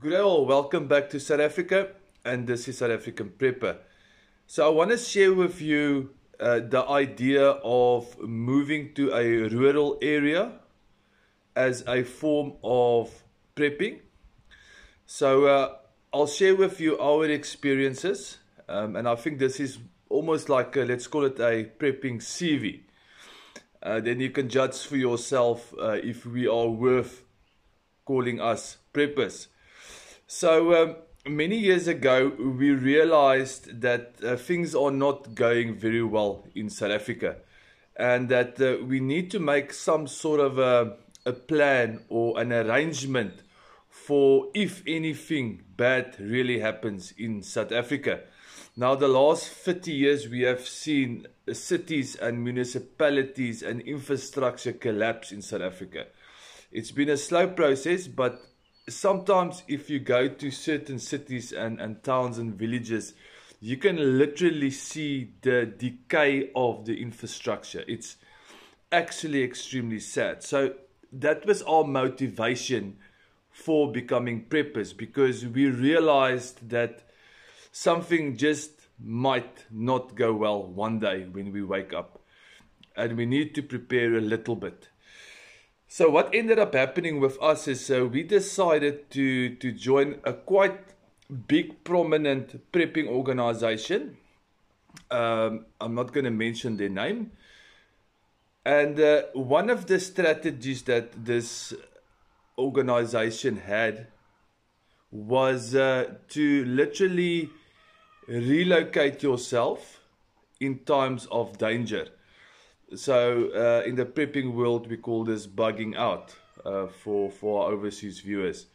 Good day all, welcome back to South Africa, and this is South African Prepper. So I want to share with you the idea of moving to a rural area as a form of prepping. So I'll share with you our experiences, and I think this is almost like let's call it a prepping CV. Then you can judge for yourself if we are worth calling us preppers. So many years ago, we realized that things are not going very well in South Africa, and that we need to make some sort of a plan or an arrangement for if anything bad really happens in South Africa. Now, the last 50 years, we have seen cities and municipalities and infrastructure collapse in South Africa. It's been a slow process, but sometimes if you go to certain cities and towns and villages, you can literally see the decay of the infrastructure. It's actually extremely sad. So that was our motivation for becoming preppers, because we realized that something just might not go well one day when we wake up, and we need to prepare a little bit. So what ended up happening with us is we decided to join a quite big, prominent prepping organization. I'm not going to mention their name. And one of the strategies that this organization had was to literally relocate yourself in times of danger. So in the prepping world, we call this bugging out for our overseas viewers.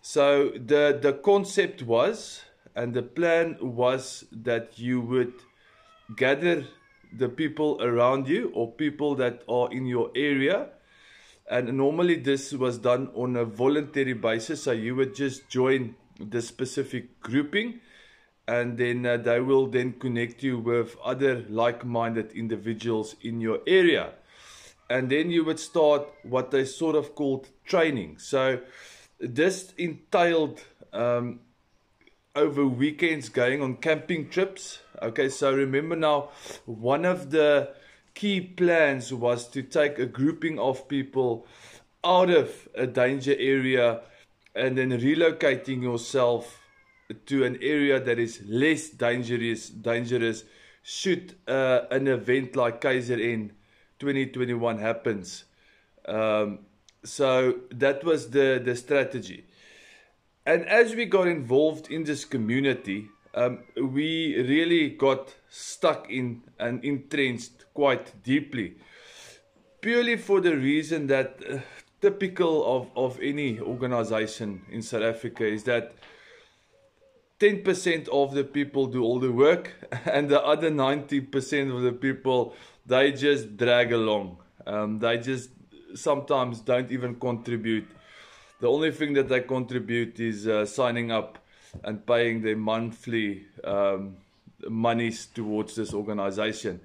So the concept was, and the plan was, that you would gather the people around you or people that are in your area. And normally this was done on a voluntary basis. So you would just join the specific grouping, and then they will then connect you with other like-minded individuals in your area. And then you would start what they sort of called training. So this entailed over weekends going on camping trips. Okay, so remember now, one of the key plans was to take a grouping of people out of a danger area and then relocating yourself to an area that is less dangerous should an event like KZN 2021 happens. So that was the strategy. And as we got involved in this community, we really got stuck in and entrenched quite deeply, purely for the reason that typical of any organization in South Africa is that 10% of the people do all the work, and the other 90% of the people, they just drag along. They just sometimes don't even contribute. The only thing that they contribute is signing up and paying their monthly monies towards this organization.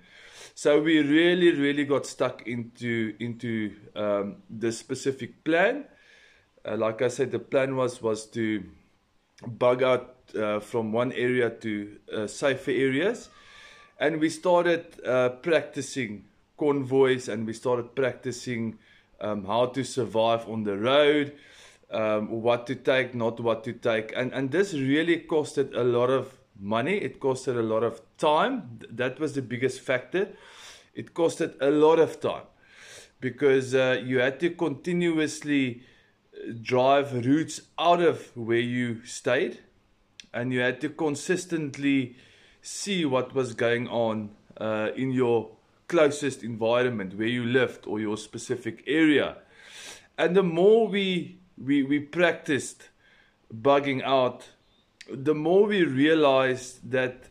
So we really got stuck into this specific plan. Like I said, the plan was to bug out from one area to safer areas, and we started practicing convoys, and we started practicing how to survive on the road, what to take, not what to take, and this really costed a lot of money. It costed a lot of time. That was the biggest factor. It costed a lot of time, because you had to continuously drive routes out of where you stayed, and you had to consistently see what was going on in your closest environment where you lived or your specific area. And the more we practiced bugging out, the more we realized that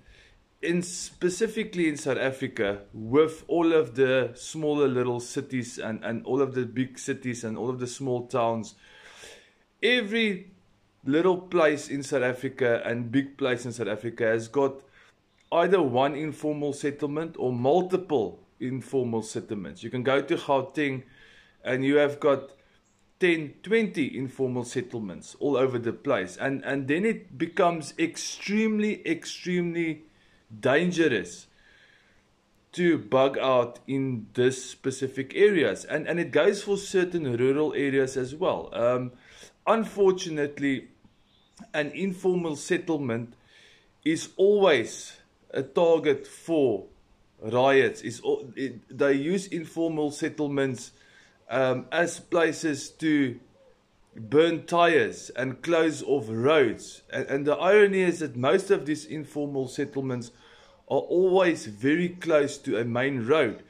specifically in South Africa, with all of the smaller little cities and all of the big cities and all of the small towns, every little place in South Africa and big place in South Africa has got either one informal settlement or multiple informal settlements. You can go to Gauteng and you have got 10, 20 informal settlements all over the place. And then it becomes extremely, extremely dangerous to bug out in this specific areas. And it goes for certain rural areas as well. Unfortunately, an informal settlement is always a target for riots. They use informal settlements as places to burn tires and close off roads. And the irony is that most of these informal settlements are always very close to a main road.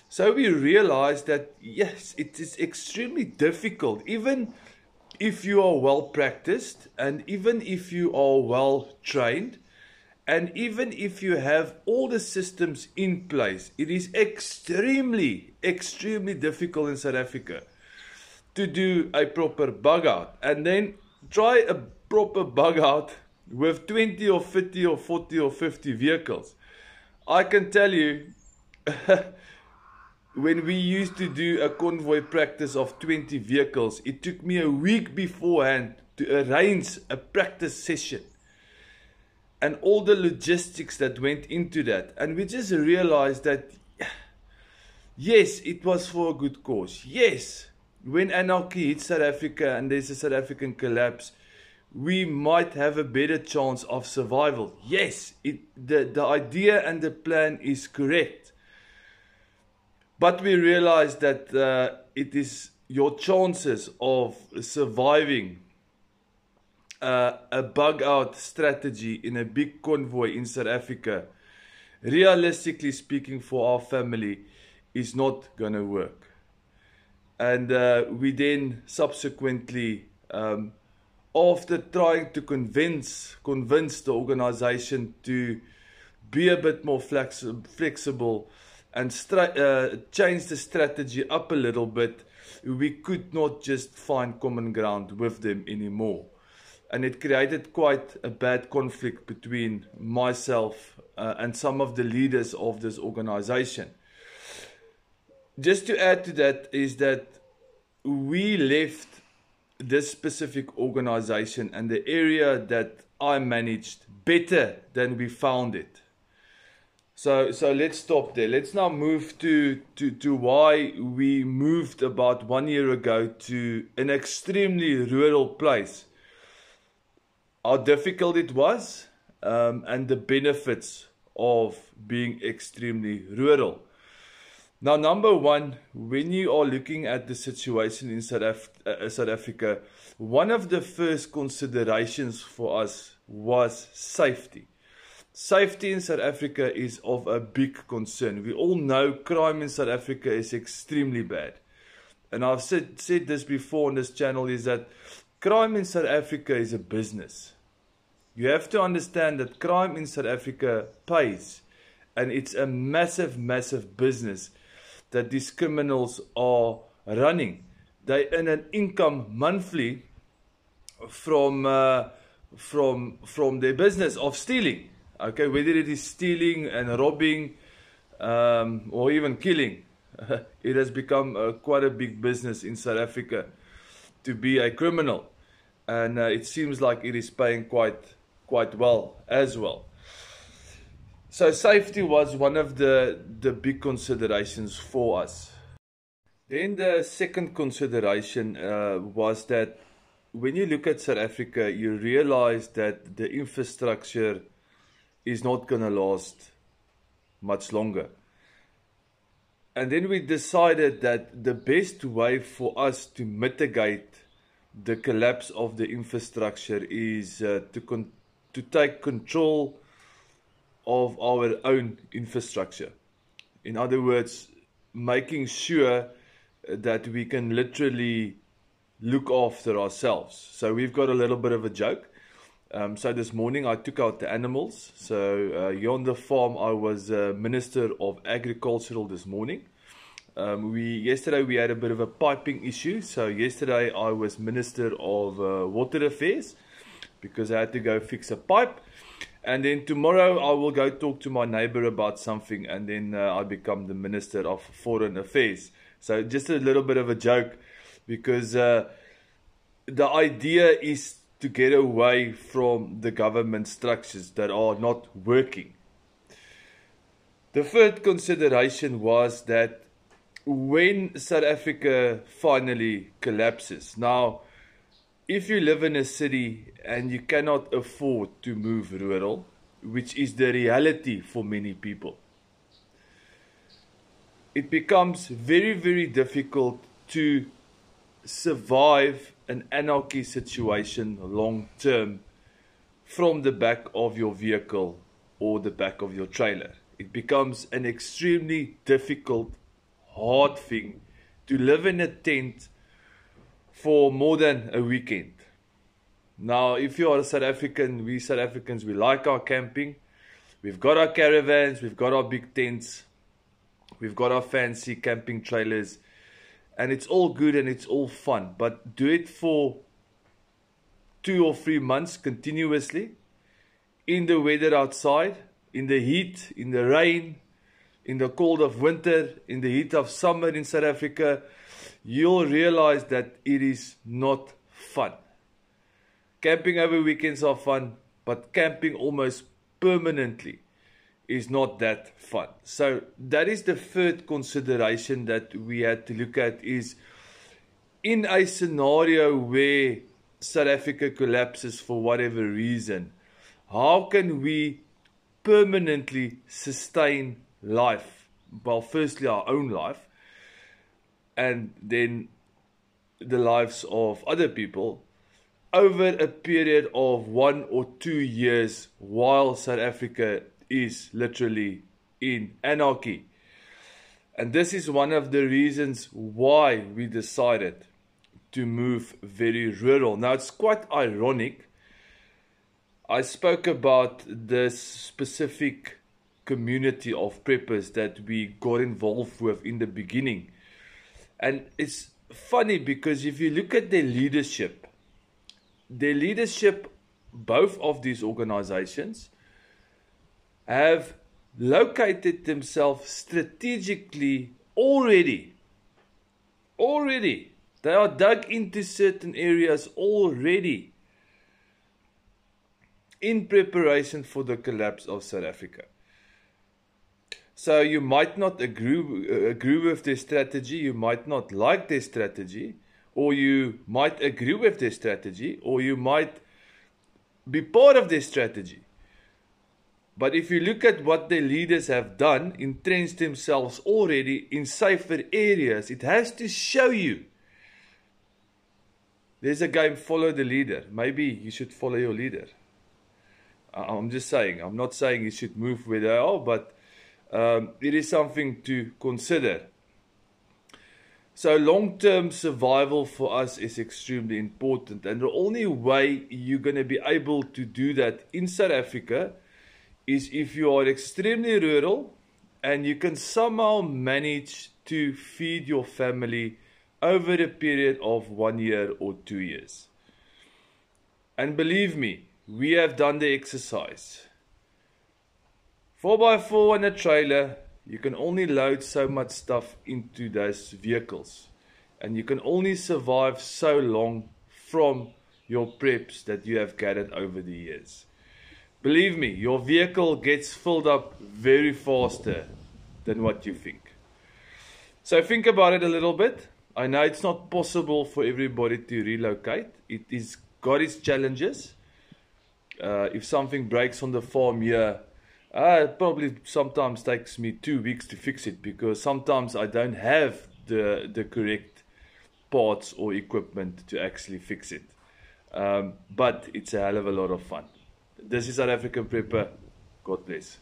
So we realize that, yes, it is extremely difficult, even if you are well practiced, and even if you are well trained, and even if you have all the systems in place, it is extremely, extremely difficult in South Africa to do a proper bug out. And then try a proper bug out with 20 or 50 or 40 or 50 vehicles. I can tell you, when we used to do a convoy practice of 20 vehicles, it took me a week beforehand to arrange a practice session. And all the logistics that went into that. And we just realized that, yes, it was for a good cause. Yes, when anarchy hits South Africa and there's a South African collapse, we might have a better chance of survival. Yes, the idea and the plan is correct. But we realize that it is your chances of surviving a bug out strategy in a big convoy in South Africa, realistically speaking, for our family, is not going to work. And we then subsequently, after trying to convince the organization to be a bit more flexible and change the strategy up a little bit, we could not just find common ground with them anymore. And it created quite a bad conflict between myself and some of the leaders of this organization. Just to add to that is that we left this specific organization and the area that I managed better than we found it. So let's stop there. Let's now move to why we moved about 1 year ago to an extremely rural place. How difficult it was, and the benefits of being extremely rural. Now, number one, when you are looking at the situation in South Africa, one of the first considerations for us was safety. Safety in South Africa is of a big concern. We all know crime in South Africa is extremely bad. And I've said this before on this channel, is that crime in South Africa is a business. You have to understand that crime in South Africa pays. And it's a massive, massive business that these criminals are running. They earn an income monthly from their business of stealing. Okay, whether it is stealing and robbing or even killing. It has become quite a big business in South Africa to be a criminal. And it seems like it is paying quite well as well. So safety was one of the big considerations for us. Then the second consideration was that when you look at South Africa, you realize that the infrastructure is not going to last much longer. And then we decided that the best way for us to mitigate the collapse of the infrastructure is to take control of our own infrastructure. In other words, making sure that we can literally look after ourselves. So we've got a little bit of a joke. So this morning I took out the animals. So here on the farm I was Minister of Agricultural this morning. Yesterday we had a bit of a piping issue. So yesterday I was Minister of Water Affairs because I had to go fix a pipe. And then tomorrow I will go talk to my neighbor about something, and then I become the Minister of Foreign Affairs. So just a little bit of a joke. because the idea is to get away from the government structures that are not working. The third consideration was that when South Africa finally collapses, now, if you live in a city and you cannot afford to move rural, which is the reality for many people, it becomes very, very difficult to survive an anarchy situation long term from the back of your vehicle or the back of your trailer. It becomes an extremely difficult, hard thing to live in a tent for more than a weekend. Now, if you are a South African, we South Africans, we like our camping. We've got our caravans, we've got our big tents, we've got our fancy camping trailers, and it's all good and it's all fun. But do it for 2 or 3 months continuously, in the weather outside, in the heat, in the rain, in the cold of winter, in the heat of summer in South Africa, you'll realize that it is not fun. Camping over weekends are fun, but camping almost permanently is not that fun. So that is the third consideration that we had to look at, is in a scenario where South Africa collapses for whatever reason, how can we permanently sustain life? Well, firstly our own life, and then the lives of other people over a period of 1 or 2 years while South Africa is literally in anarchy. And this is one of the reasons why we decided to move very rural. Now, it's quite ironic. I spoke about this specific community of preppers that we got involved with in the beginning. And it's funny because if you look at their leadership, both of these organizations have located themselves strategically already. They are dug into certain areas already in preparation for the collapse of South Africa. So you might not agree with their strategy, you might not like their strategy, or you might agree with their strategy, or you might be part of their strategy. But if you look at what their leaders have done, entrenched themselves already in safer areas, it has to show you. There's a game, follow the leader. Maybe you should follow your leader. I'm just saying, I'm not saying you should move where they are, but it is something to consider. So long-term survival for us is extremely important, and the only way you're going to be able to do that in South Africa is if you are extremely rural and you can somehow manage to feed your family over a period of 1 year or 2 years. And believe me, we have done the exercise. 4x4 and a trailer, you can only load so much stuff into those vehicles, and you can only survive so long from your preps that you have gathered over the years. Believe me, your vehicle gets filled up very faster than what you think. So think about it a little bit. I know it's not possible for everybody to relocate. It is got its challenges. If something breaks on the farm here, it probably sometimes takes me 2 weeks to fix it, because sometimes I don't have the correct parts or equipment to actually fix it. But it's a hell of a lot of fun. This is South African Prepper. God bless.